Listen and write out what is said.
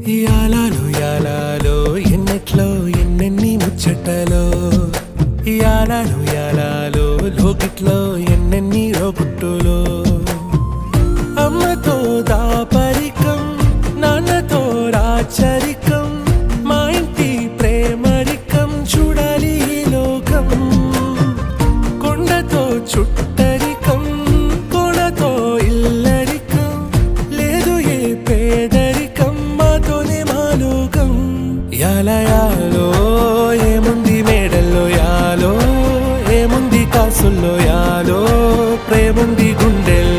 యాలాలో యాలాలో ఎన్నెట్లో ఎన్నెన్ని ముచ్చటలో యాలాలో యాలాలో లోకిట్లో ఎన్నెన్ని రోగుట్టులో అమ్మతో దాపరికం నాన్నతో రాచరికం మా ఇంటి ప్రేమరికం చూడాలి ఈ లోకం కొండతో చుట్టరికం కొనతో ఇల్లరికం లేదు ఏ పేదరికం మాతోనే మా లోకం యాలయాలో ఏముంది మేడల్లో యాలో ఏముంది కాసుల్లో యాలో ప్రేముంది గుండెల్లో